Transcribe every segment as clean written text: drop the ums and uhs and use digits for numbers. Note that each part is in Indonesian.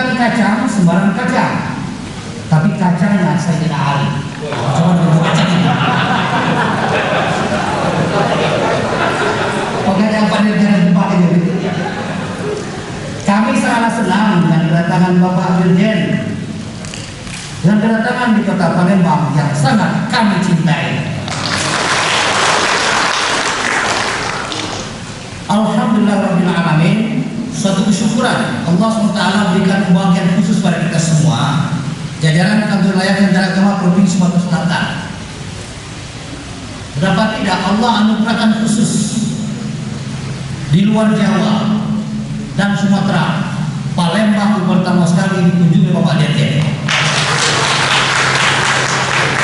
bukan kacang sembarang kacang, tapi kacangnya Sayyidina Ali. Coba dulu kacang ini. Oke, yang pada jalan tempat ini. Kami sangat senang dengan kedatangan Bapak Dirjen, dengan kedatangan di Kota Palembang yang sangat kami cintai. Alhamdulillahirrahmanirrahim. Suatu kesyukuran Allah SWT berikan kebahagiaan khusus pada kita semua, jajaran kantor wilayah Kementerian Agama Provinsi Sumatera Selatan. Berapa tidak Allah anugerahkan khusus di luar Jawa dan Sumatera, Palembang pertama sekali dikunjungi Bapak Dirjen.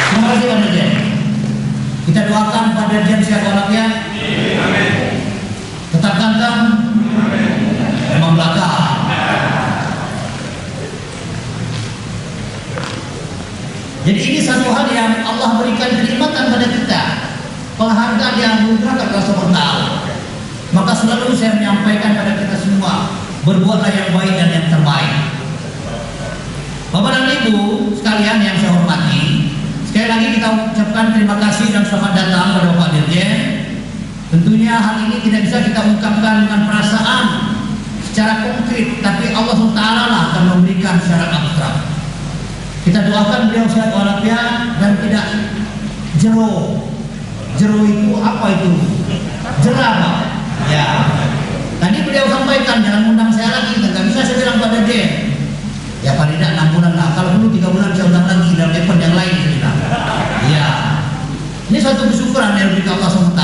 Terima kasih Pak Dirjen. Kita doakan Pak Dirjen sehat walafiat, tetap ganteng, memang belaka. Jadi ini satu hal yang Allah berikan kenikmatan pada kita, penghargaan yang anugerahkan Allah SWT. Maka selalu saya menyampaikan pada kita semua, berbuatlah yang baik dan yang terbaik. Bapak dan Ibu sekalian yang saya hormati, sekali lagi kita ucapkan terima kasih dan selamat datang pada Bapak Dirjen. Tentunya hal ini tidak bisa kita ungkapkan dengan perasaan secara konkret, tapi Allah SWT lah akan memberikan secara abstrak. Kita doakan beliau sehat walafiat dan tidak jero. Jero itu apa itu? Jerah, Pak. Ya. Tadi beliau sampaikan jangan undang saya lagi, nggak bisa saya bilang Pak Dirjen. Ya paling tidak 6 bulan lah. Kalau dulu 3 bulan saya undang lagi dalam event yang lain saya bilang. Ya. Ini suatu kesyukuran yang diberikan Allah SWT.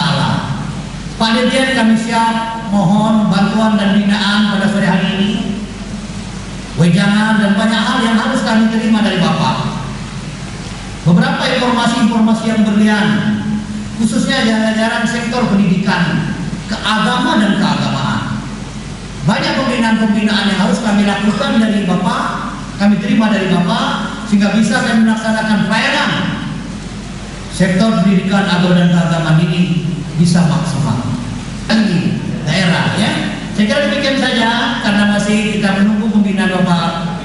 Pak Dirjen, kami siap mohon bantuan dan binaan pada sore hari ini, wejangan dan banyak hal yang harus kami terima dari Bapak. Beberapa informasi-informasi yang berlian, khususnya jajaran sektor pendidikan, keagamaan dan keagamaan. Banyak pembinaan-pembinaan yang harus kami lakukan dari Bapak, kami terima dari Bapak, sehingga bisa kami melaksanakan pelayanan sektor pendidikan, agama dan keagamaan ini bisa maksimal di daerah, ya. Saya kira demikian saja, karena masih kita menunggu pembinaan Bapak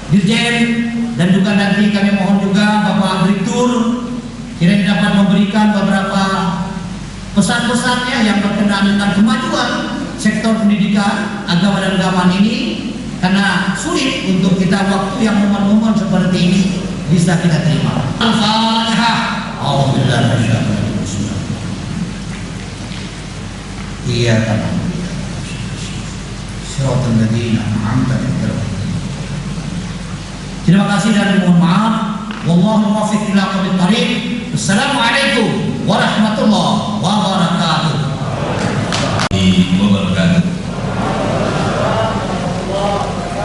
Dirjen, dan juga nanti kami mohon juga Bapak Direktur kiranya dapat memberikan beberapa pesan-pesannya yang berkenaan dengan kemajuan sektor pendidikan, agama dan keagamaan ini, karena sulit untuk kita waktu yang momen-momen seperti ini bisa kita terima. Al-Fatihah. Alhamdulillah. Iya kan. Siratal ladzina an'amta alaihim. Terima kasih dan mohon maaf. Wallahu muwaffiq ila aqwamit thariq. Assalamualaikum warahmatullahi wabarakatuh.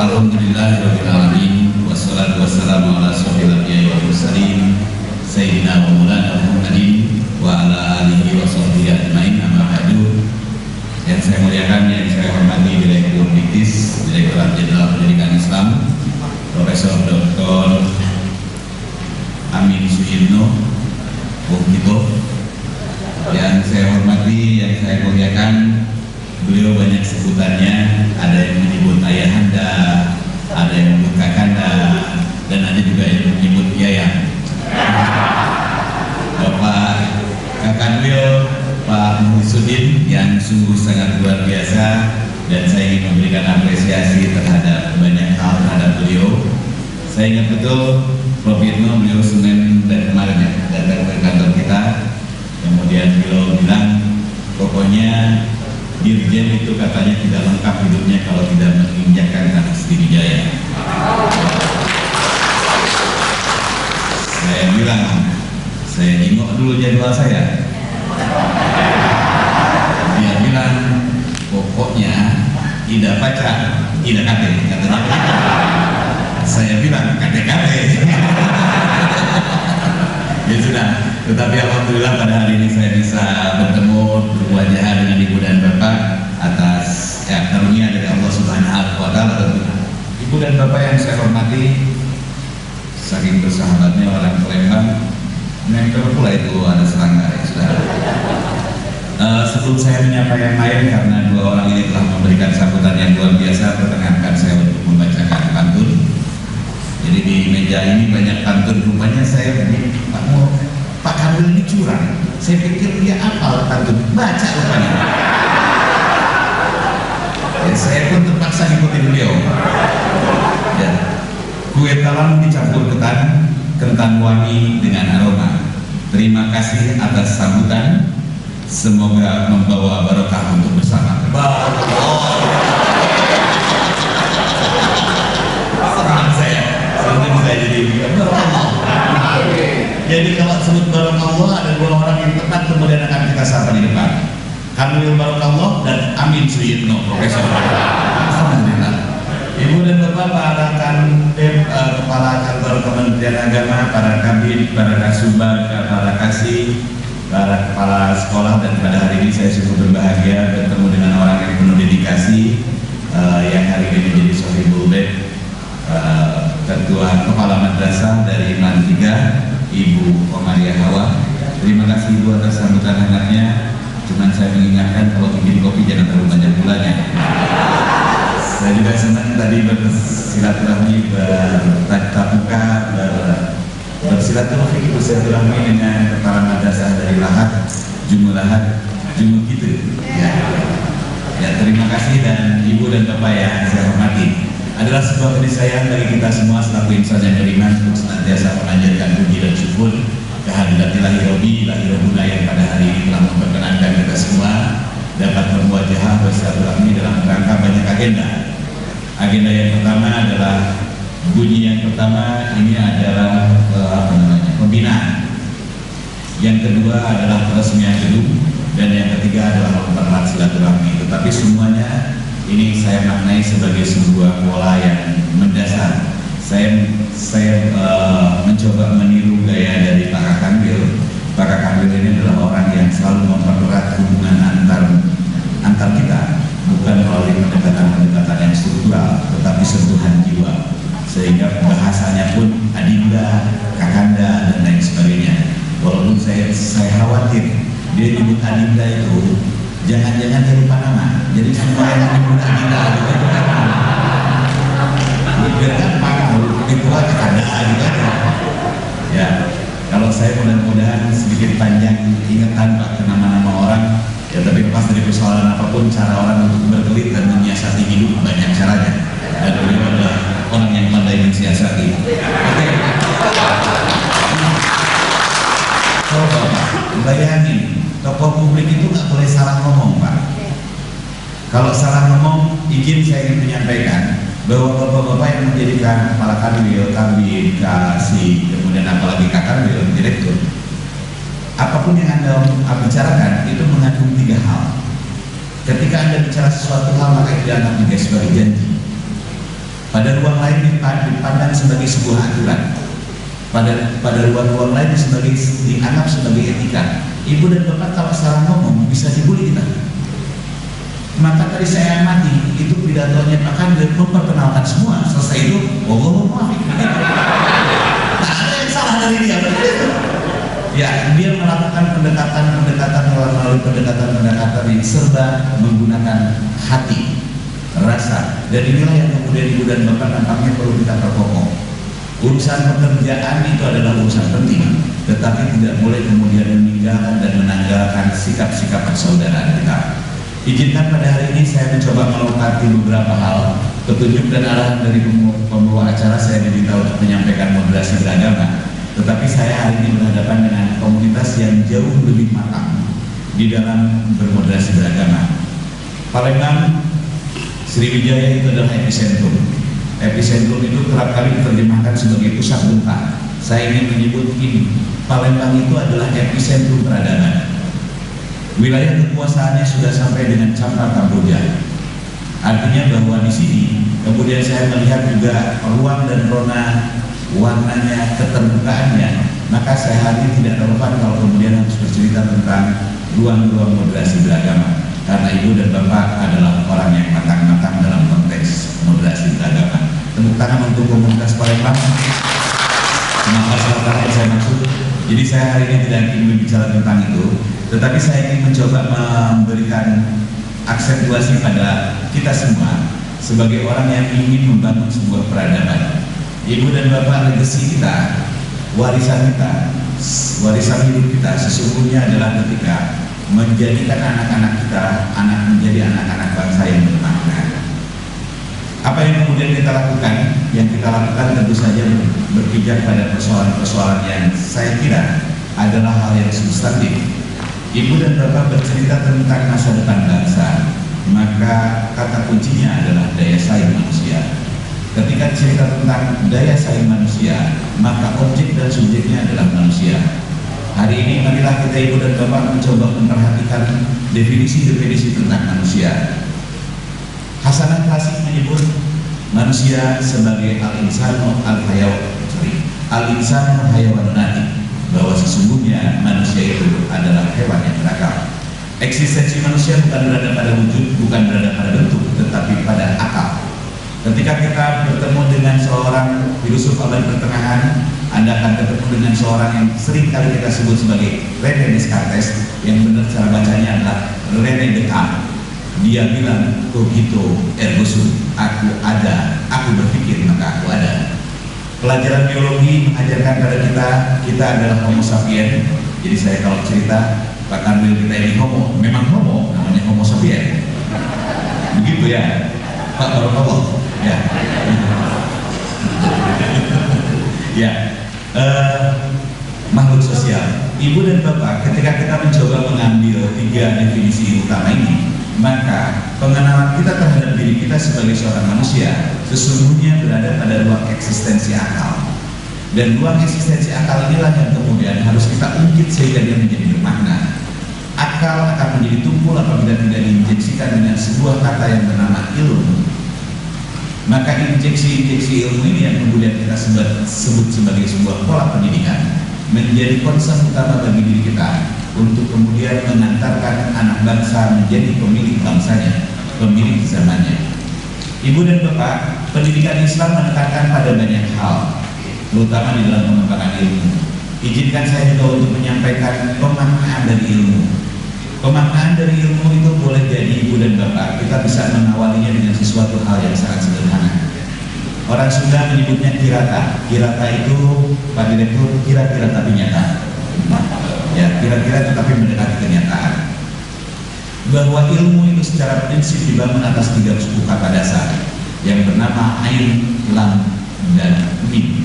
Alhamdulillahirabbil alamin, wassalatu wassalamu ala asyrofil anbiya'i wal mursalin sayyidina wa maulana Muhammadin wa ala alihi wa sahbihi ajmain, amma ba'du. Yang saya muliakan, yang saya hormati Direktur Diktis, Direktorat Jenderal Pendidikan Islam, Profesor Dr. Amin Suyitno Bukito. Yang saya hormati, yang saya muliakan, beliau banyak sebutannya, ada yang menyebut ayahanda, ada yang menyebut kakanda, dan ada juga yang menyebut yayang. Bapak kakak beliau, Pak Muhyiddin, yang sungguh sangat luar biasa, dan saya ingin memberikan apresiasi terhadap banyak hal terhadap beliau. Saya ingat betul Prof. Yitno, beliau Senin dan kemarin ya, datang ke kantor kita, kemudian beliau bilang pokoknya Dirjen itu katanya tidak lengkap hidupnya kalau tidak menginjakkan kaki Sriwijaya. Saya bilang, saya jengok dulu jadwal saya. Dia bilang pokoknya tidak pacar, tidak kate, katanya. Saya bilang kate-kate. Ya sudah, tetapi alhamdulillah pada hari ini saya bisa bertemu, berwajah dengan ibu dan bapak atas karunia dari Allah Subhanahu wa Ta'ala. Ibu dan bapak yang saya hormati, saking bersahabatnya orang Palembang, nempel pula itu ada serangga ya saudara. Sebelum saya menyapa yang lain, karena dua orang ini telah memberikan sambutan yang luar biasa, perkenankan saya untuk membacakan pantun. Jadi di meja ini banyak pantun, rupanya saya Pak Kamil ini curang. Saya pikir dia apal pantun, baca rupanya. Ya, saya pun terpaksa ikuti beliau. Ya. Kue talam dicampur ketan, kentang wangi dengan aroma. Terima kasih atas sambutan. Semoga membawa barokah untuk bersama. Senang saya jadi barokah. Jadi kalau sebut barokah ada dua orang yang tepat kemudian akan kita sapa di depan. Kamil Barokallah dan Amin Suyitno, Profesor. Alhamdulillah. Ibu dan Bapak, para Kantip, Kepala Kantor Kementerian Agama, para Kabid, para Kasubag, para Kasih, para kepala sekolah, dan pada hari ini saya cukup berbahagia bertemu dengan orang yang penuh dedikasi yang hari ini menjadi Sohibul Bait, Ketua Kepala Madrasah dari Man 3, Ibu Omaria Hawa. Terima kasih Ibu atas sambutan hangatnya. Cuman saya mengingatkan kalau bikin kopi jangan terlalu banyak gulanya. Saya juga senang tadi bersilaturahmi, bertatap muka, bersilaturahmi dengan kepala madrasah dari Lahat, Jumu gitu. Ya, terima kasih. Dan Ibu dan Bapak yang saya hormati, adalah sebuah keniscayaan bagi kita semua selaku insan yang beriman untuk senantiasa memanjatkan puji dan syukur kehadirat ilahi Robi, ilahi Robuna yang pada hari ini telah memperkenankan kita semua dapat bermuajahah bersilaturahmi dalam rangka banyak agenda. Agenda yang pertama adalah bunyi yang pertama ini adalah pembinaan. Yang kedua adalah peresmian gedung, dan yang ketiga adalah mempererat silaturahmi. Tetapi semuanya ini saya maknai sebagai sebuah pola yang mendasar. Saya mencoba meniru gaya dari Pak Kakambil. Pak Kakambil ini adalah orang yang selalu mempererat hubungan antar kita, bukan melalui pendekatan yang struktural, tetapi sentuhan jiwa, sehingga bahasanya pun adinda, kakanda, dan lain sebagainya. Walaupun saya khawatir dia nyebut adinda itu jangan-jangan dia lupa nama, jadi semua yang nyebut adinda gitu kan biar gampang, itu kakanda gitu kan. Ya, kalau saya mudah-mudahan sedikit panjang ingatan Pak ke nama-nama orang. Ya, tapi lepas dari persoalan apapun, cara orang untuk berkelit dan menyiasati hidup banyak caranya, dan beliau adalah orang yang pandai mensiasati. Oke. Coba Pak, bayangin, tokoh publik itu nggak boleh salah ngomong Pak. Kalau salah ngomong, izin saya ingin menyampaikan bahwa bapak-bapak yang menjadikan kepala kanwil, kabin, kasih, kemudian apalagi kakanwil, direktur, apapun yang Anda bicarakan itu mengandung 3 hal. Ketika Anda bicara sesuatu hal, maka itu dianggap juga sebagai janji. Pada ruang lain dipandang sebagai sebuah aturan. Pada ruang-ruang lain dianggap sebagai etika. Ibu dan Bapak kalau salah ngomong bisa dibully kita. Maka tadi saya amati itu pidatonya Pak Kanwil memperkenalkan semua. Selesai itu, maaf. Tak ada yang salah dari dia. Ya, dia melakukan pendekatan melalui pendekatan yang serba menggunakan hati, rasa, dan inilah yang kemudian Ibu dan Bapak nampaknya perlu kita perkokoh. Urusan pekerjaan itu adalah urusan penting, tetapi tidak boleh kemudian meninggalkan dan menanggalkan sikap-sikap persaudaraan kita. Izinkan pada hari ini saya mencoba melengkapi beberapa hal, petunjuk dan arahan dari pembawa acara. Saya diminta untuk menyampaikan moderasi beragama. Tetapi saya hari ini berhadapan dengan komunitas yang jauh lebih matang di dalam bermoderasi beragama. Palembang, Sriwijaya itu adalah epicentrum. Epicentrum itu kerap kali diterjemahkan sebagai pusat gempa. Saya ingin menyebut ini, Palembang itu adalah epicentrum peradaban. Wilayah kekuasaannya sudah sampai dengan Campa Kamboja. Artinya bahwa di sini kemudian saya melihat juga ruang dan rona warnanya, keterbukaannya. Maka saya hari ini tidak relevan kalau kemudian harus bercerita tentang ruang-ruang moderasi beragama, karena Ibu dan Bapak adalah orang yang matang-matang dalam konteks moderasi beragama. Tepuk tangan untuk komunitas Palembang. Kenapa salah yang saya maksud? Jadi saya hari ini tidak ingin berbicara tentang itu, tetapi saya ingin mencoba memberikan aksentuasi pada kita semua sebagai orang yang ingin membangun sebuah peradaban. Ibu dan bapak, legasi kita, warisan hidup kita sesungguhnya adalah ketika menjadikan anak-anak kita menjadi anak-anak bangsa yang bermakna. Apa yang kemudian kita lakukan? Yang kita lakukan tentu saja berpijak pada persoalan-persoalan yang saya kira adalah hal yang substantif. Ibu dan bapak bercerita tentang masa depan bangsa, maka kata kuncinya adalah daya saing manusia. Ketika cerita tentang daya saing manusia, maka objek dan subjeknya adalah manusia. Hari ini marilah kita ibu dan bapak mencoba memperhatikan definisi-definisi tentang manusia. Hasanah Klasik menyebut manusia sebagai al-insanu hayawanun natik, bahwa sesungguhnya manusia itu adalah hewan yang berakal. Eksistensi manusia bukan berada pada wujud, bukan berada pada bentuk, tetapi pada akal. Ketika kita bertemu dengan seorang filosof abad pertengahan, Anda akan bertemu dengan seorang yang sering kali kita sebut sebagai René Descartes, yang benar cara bacanya adalah René Descartes. Dia bilang, cogito ergo sum, aku ada, aku berpikir maka aku ada. Pelajaran biologi mengajarkan pada kita adalah homo sapien. Jadi saya kalau cerita, Pak Kamil kita ini homo, memang homo, namanya homo sapien. Begitu ya, Pak Barokallah. Ya, ya, makhluk sosial. Ibu dan bapak, ketika kita mencoba mengambil 3 definisi utama ini, maka pengenalan kita terhadap diri kita sebagai seorang manusia sesungguhnya berada pada ruang eksistensi akal. Dan ruang eksistensi akal inilah yang kemudian harus kita ungkit sehingga dia menjadi bermakna. Akal akan menjadi tumpul apabila tidak diinjeksikan dengan sebuah kata yang bernama ilmu. Maka injeksi-injeksi ilmu ini yang kemudian kita sebut sebagai sebuah pola pendidikan menjadi concern utama bagi diri kita untuk kemudian mengantarkan anak bangsa menjadi pemilik bangsanya, pemilik zamannya. Ibu dan bapak, pendidikan Islam menekankan pada banyak hal, terutama di dalam pengembangan ilmu. Izinkan saya juga untuk menyampaikan pemaknaan dari ilmu. Pemaknaan dari ilmu itu boleh jadi ibu dan bapak, kita bisa mengawalinya dengan sesuatu hal yang sangat sederhana. Orang Sunda menyebutnya kirata. Kirata itu, Pak Direktur, kira-kira tapi nyata. Ya, kira-kira tetapi mendekati kenyataan. Bahwa ilmu itu secara prinsip dibangun atas 3 suku kata dasar yang bernama ain, lam, dan mim.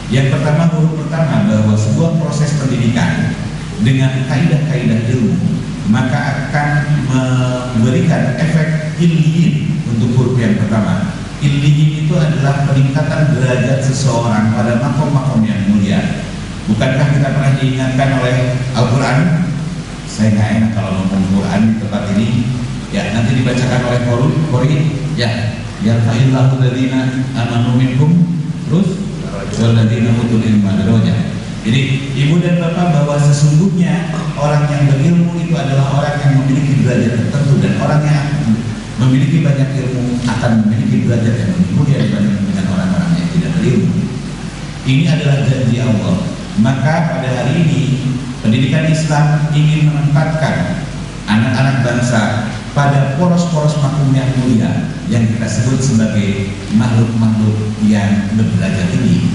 Yang pertama, huruf pertama, bahwa sebuah proses pendidikan dengan kaidah-kaidah ilmu maka akan memberikan efek illiyin untuk huruf yang pertama. Illiyin itu adalah peningkatan derajat seseorang pada makom-makom yang mulia. Bukankah kita pernah diingatkan oleh Al-Quran? Saya nggak enak kalau ngomong Quran di tempat ini. Ya, nanti dibacakan oleh Qori. Ya, yarfa'illahu ladzina amanu minkum, terus walladzina utul ilma darajat. Jadi ibu dan bapak, bahwa sesungguhnya orang yang berilmu itu adalah orang yang memiliki derajat tertentu, dan orang yang memiliki banyak ilmu akan memiliki derajat yang lebih mulia dibanding dengan orang-orang yang tidak berilmu. Ini adalah janji Allah. Maka pada hari ini pendidikan Islam ingin menempatkan anak-anak bangsa pada poros-poros makum yang mulia yang kita sebut sebagai makhluk-makhluk yang berderajat tinggi.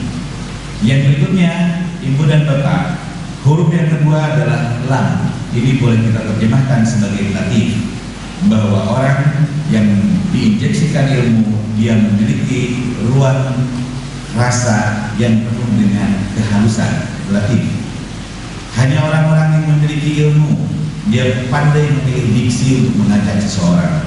Yang berikutnya, ibu dan bapak, huruf yang kedua adalah lam. Ini boleh kita terjemahkan sebagai latif, bahwa orang yang diinjeksikan ilmu, dia memiliki ruang rasa yang penuh dengan kehalusan, latif. Hanya orang-orang yang memiliki ilmu, dia pandai memilih diksi untuk mengajak seseorang.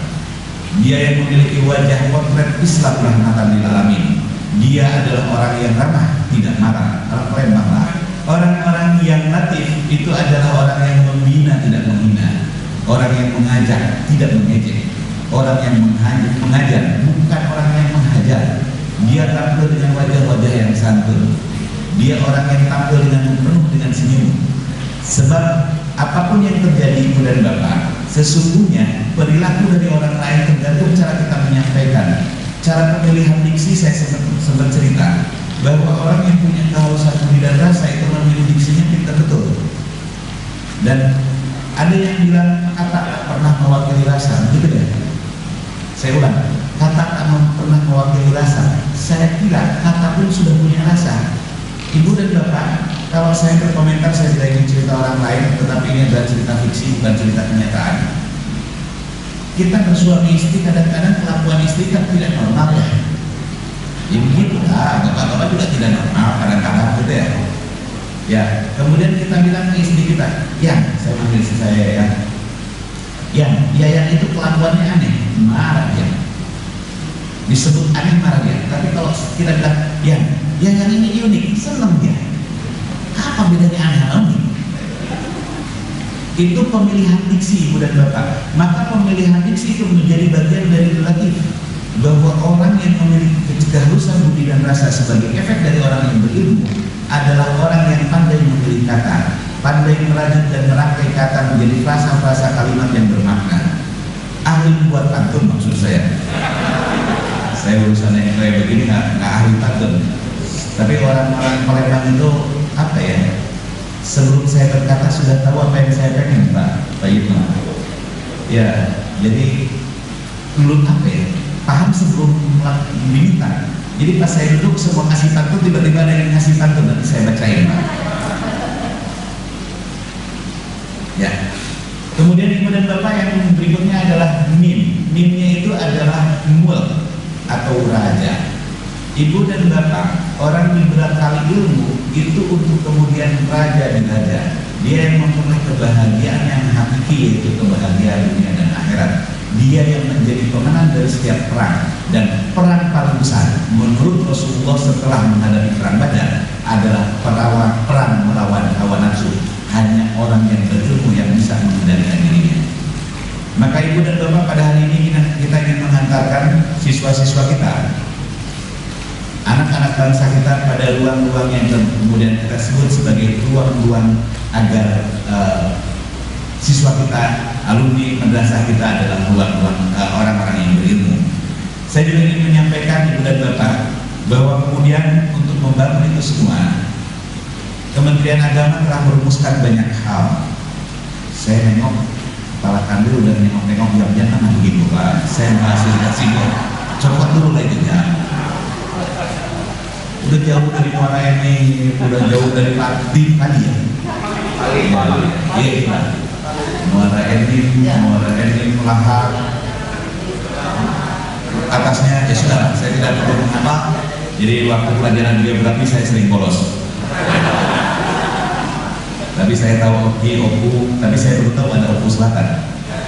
Dia yang memiliki wajah potret Islam rahmatan lil alamin. Dia adalah orang yang ramah, tidak marah, remah. Orang-orang yang latif itu adalah orang yang membina, tidak menghina. Orang yang mengajak, tidak mengejek. Orang yang mengajar, bukan orang yang menghajar. Dia tampil dengan wajah-wajah yang santun. Dia orang yang tampil dengan penuh dengan senyum. Sebab apapun yang terjadi ibu dan bapak, sesungguhnya perilaku dari orang lain tergantung cara kita menyampaikan. Cara pemilihan diksi, saya sempat cerita bahwa orang yang punya kehalusan budi dan rasa itu memilih diksinya pintar betul. Dan ada yang bilang kata tak pernah mewakili rasa, begitu ya? Saya ulang, kata tak pernah mewakili rasa. Saya kira kata pun sudah punya rasa. Ibu dan bapak, kalau saya berkomentar saya tidak ingin cerita orang lain, tetapi ini adalah cerita fiksi, bukan cerita kenyataan. Kita bersuami istri, kadang-kadang kelakuan istri kan tidak normal ya. Ya begitu lah, bapak-bapak juga tidak normal kadang-kadang gitu ya. Ya, kemudian kita bilang ke istri kita, yang saya panggil istri saya ya, yang itu kelakuannya aneh, marah dia. Disebut aneh marah dia. Tapi kalau kita bilang, yang ini unik, senang dia. Apa bedanya aneh sama unik? Itu pemilihan diksi ibu dan bapak. Maka pemilihan diksi itu menjadi bagian dari relatif, bahwa orang yang memiliki kehalusan budi dan rasa sebagai efek dari orang yang berilmu adalah orang yang pandai memilih kata, pandai merajut dan merangkai kata menjadi frasa-frasa kalimat yang bermakna. Ahli membuat pantun maksud saya. Saya urusan yang kayak begini nggak ahli pantun. Tapi orang-orang Palembang itu apa ya? Sebelum saya berkata sudah tahu apa yang saya pengen, Pak Yitno. Ya, jadi dulu apa ya? Paham sebelum diminta. Jadi pas saya duduk semua kasih pantun, tiba-tiba ada yang ngasih pantun, nanti saya bacain, Pak. Ya. Kemudian ibu dan bapak yang berikutnya adalah mim. Mimnya itu adalah mul atau raja. Ibu dan bapak, orang diberi kali ilmu itu untuk kemudian raja di raja. Dia yang memperoleh kebahagiaan yang hakiki, yaitu kebahagiaan dunia dan akhirat. Dia yang menjadi pemenang dari setiap perang, dan perang paling besar menurut Rasulullah setelah menghadapi perang Badar adalah perang melawan hawa nafsu. Hanya orang yang berilmu yang bisa mengendalikan dirinya. Maka ibu dan bapak, pada hari ini kita ingin menghantarkan siswa-siswa kita, anak-anak bangsa kita, pada ruang-ruang yang kemudian kita sebut sebagai ruang-ruang agar siswa kita, alumni madrasah kita adalah ruang-ruang orang-orang yang berilmu. Saya juga ingin menyampaikan ibu dan bapak bahwa kemudian untuk membangun itu semua, Kementerian Agama telah merumuskan banyak hal. Saya nengok kepala kantor udah nengok-nengok jam-jam mana begitu Pak. Saya masih dikasih copot dulu lah itu jam. Udah jauh dari Muara ini, udah jauh dari Pati tadi ya. Iya, Muara ini melahap. Atasnya ya sudah, saya tidak perlu menghafal. Jadi waktu pelajaran geografi saya sering bolos. Tapi saya tahu Oku, tapi saya baru tahu ada Oku Selatan,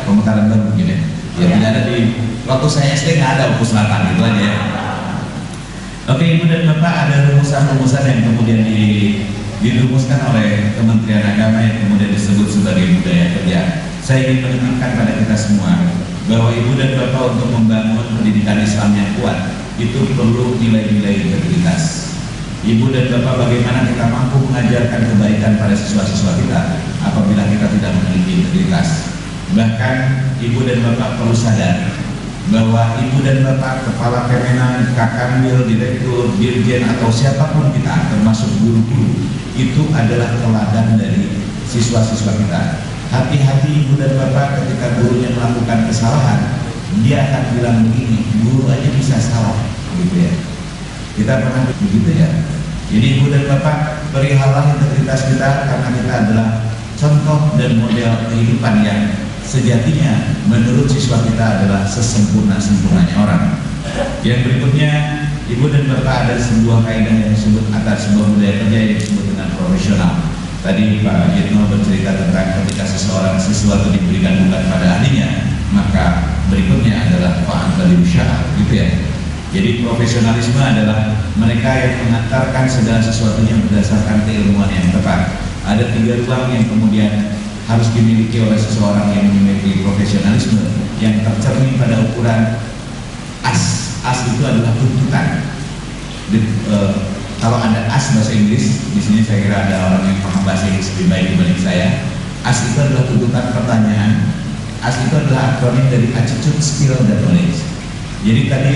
pemekaran baru gitu ya. Tidak ada di waktu saya SD nggak ada Oku Selatan, gitu aja ya. Oke, ibu dan bapak, ada rumusan-rumusan yang kemudian dirumuskan oleh Kementerian Agama yang kemudian disebut sebagai budaya kerja. Saya ingin menentukan pada kita semua bahwa ibu dan bapak untuk membangun pendidikan Islam yang kuat itu perlu nilai-nilai integritas. Ibu dan bapak, bagaimana kita mampu mengajarkan kebaikan pada siswa-siswa kita apabila kita tidak memiliki integritas. Bahkan ibu dan bapak perlu sadar bahwa ibu dan bapak, kepala Kemenak, Kakanwil, direktur, dirjen atau siapapun kita, termasuk guru-guru, itu adalah teladan dari siswa-siswa kita. Hati-hati ibu dan bapak ketika gurunya melakukan kesalahan, dia akan bilang begini, guru aja bisa salah, gitu ya. Kita pernah begitu ya. Jadi ibu dan bapak, perihalalah integritas kita, karena kita adalah contoh dan model kehidupan yang sejatinya menurut siswa kita adalah sesempurna-sempurnanya orang. Yang berikutnya, ibu dan bapak, ada sebuah kaidah yang disebut atas sebuah budaya kerja yang disebut dengan profesional. Tadi Pak Yitno bercerita tentang ketika sesuatu diberikan bukan pada ahlinya, maka berikutnya adalah fa'al dari usaha, gitu ya. Jadi profesionalisme adalah mereka yang mengantarkan segala sesuatunya berdasarkan keilmuan yang tepat. Ada 3 ruang yang kemudian harus dimiliki oleh seseorang yang memiliki profesionalisme, yang tercermin pada ukuran as. As itu adalah tuntutan. Kalau ada as bahasa Inggris, di sini saya kira ada orang yang paham bahasa Inggris lebih baik dibanding saya. As itu adalah tuntutan pertanyaan. As itu adalah akronim dari attitude, skill, dan knowledge. Jadi tadi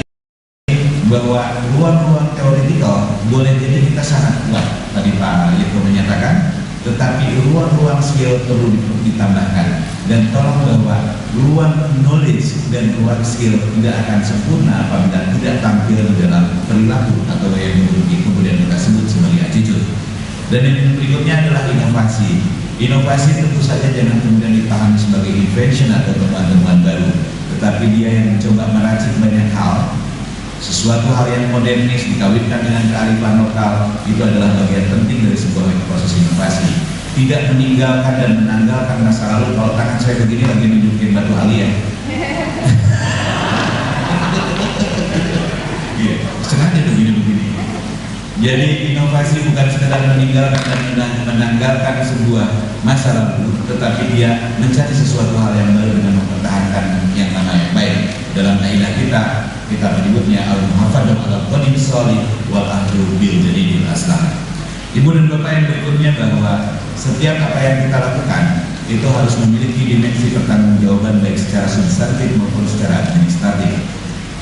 bahwa ruang-ruang teoretikal boleh jadi kita sangat kuat, tadi Pak Yitno menyatakan, tetapi ruang-ruang skill perlu ditambahkan. Dan tolong bahwa ruang knowledge dan ruang skill tidak akan sempurna apabila tidak tampil dalam perilaku atau yang kemudian kita sebut sebagai attitude. Dan yang berikutnya adalah inovasi. Inovasi tentu saja jangan kemudian dipahami sebagai invention atau temuan-temuan baru, tetapi dia yang mencoba meracik banyak hal. Sesuatu hal yang modernis dikawinkan dengan kearifan lokal, itu adalah bagian penting dari sebuah proses inovasi. Tidak meninggalkan dan menanggalkan masa lalu. Kalau tangan saya begini lagi nunjukin batu ali ya. Iya, sengaja begini. Jadi inovasi bukan sekedar meninggalkan dan menanggalkan sebuah masa lalu, tetapi dia mencari sesuatu hal yang baru dengan mempertahankan yang namanya baik. Dalam kaidah kita menyebutnya al-muhafadzah ala qadim shalih wal ahdu bil jadidil aslah. Ibu dan Bapak yang berikutnya, bahwa setiap apa yang kita lakukan itu harus memiliki dimensi pertanggungjawaban baik secara substantif maupun secara administratif.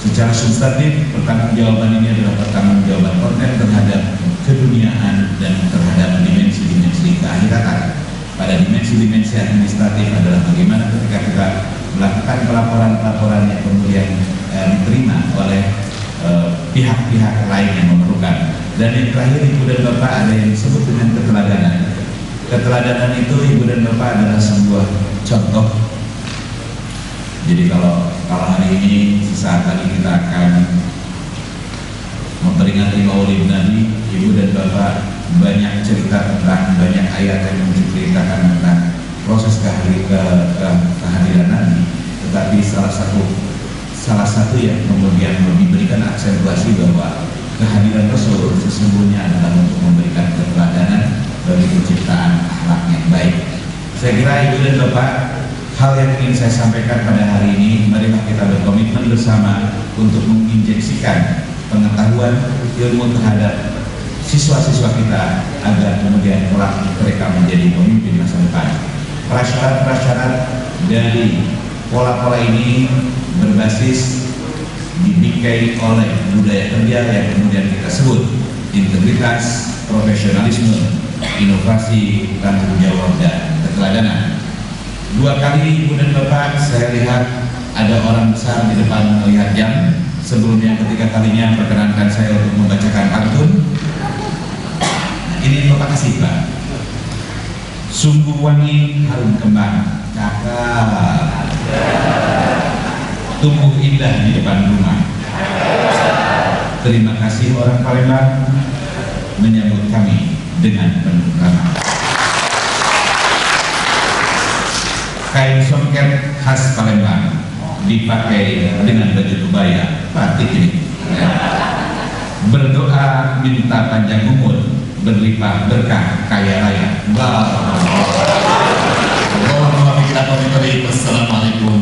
Secara substantif, pertanggungjawaban ini adalah pertanggungjawaban konten terhadap keduniaan dan terhadap dimensi-dimensi keakhiratan. Pada dimensi-dimensi administratif adalah bagaimana ketika kita melakukan pelaporan-pelaporan yang kemudian diterima oleh pihak-pihak lain yang memerlukan. Dan yang terakhir, Ibu dan Bapak, ada yang disebut dengan keteladanan. Keteladanan itu, Ibu dan Bapak, adalah sebuah contoh. Jadi kalau hari ini sesaat lagi kita akan memperingati Maulid Nabi, Ibu dan Bapak, banyak cerita tentang, banyak ayat yang menceritakan tentang proses kehadiran Nabi. Tetapi salah satu yang kemudian diberikan aksentuasi bahwa kehadiran Rasul sesungguhnya adalah untuk memberikan keteladanan bagi penciptaan akhlak yang baik. Saya kira Ibu dan Bapak, hal yang ingin saya sampaikan pada hari ini, marilah kita berkomitmen bersama untuk menginjeksikan pengetahuan ilmu terhadap siswa-siswa kita agar kemudian mereka menjadi pemimpin masa depan. Prasyarat-prasyarat dari pola-pola ini berbasis dibingkai oleh budaya kerja yang kemudian kita sebut integritas, profesionalisme, inovasi, tanggung jawab, dan keteladanan. 2 kali Ibu dan Bapak saya lihat ada orang besar di depan melihat jam. Sebelumnya ketiga kalinya perkenankan saya untuk membacakan pantun. Ini Bapak kasih Pak. Sungguh wangi harum kembang, cakap, tumbuh indah di depan rumah. Terima kasih orang Palembang menyambut kami dengan penuh ramah. Kain songket khas Palembang dipakai dengan baju kebaya batik ini. Berdoa minta panjang umur, berlimpah berkah, kaya raya. Wassalamualaikum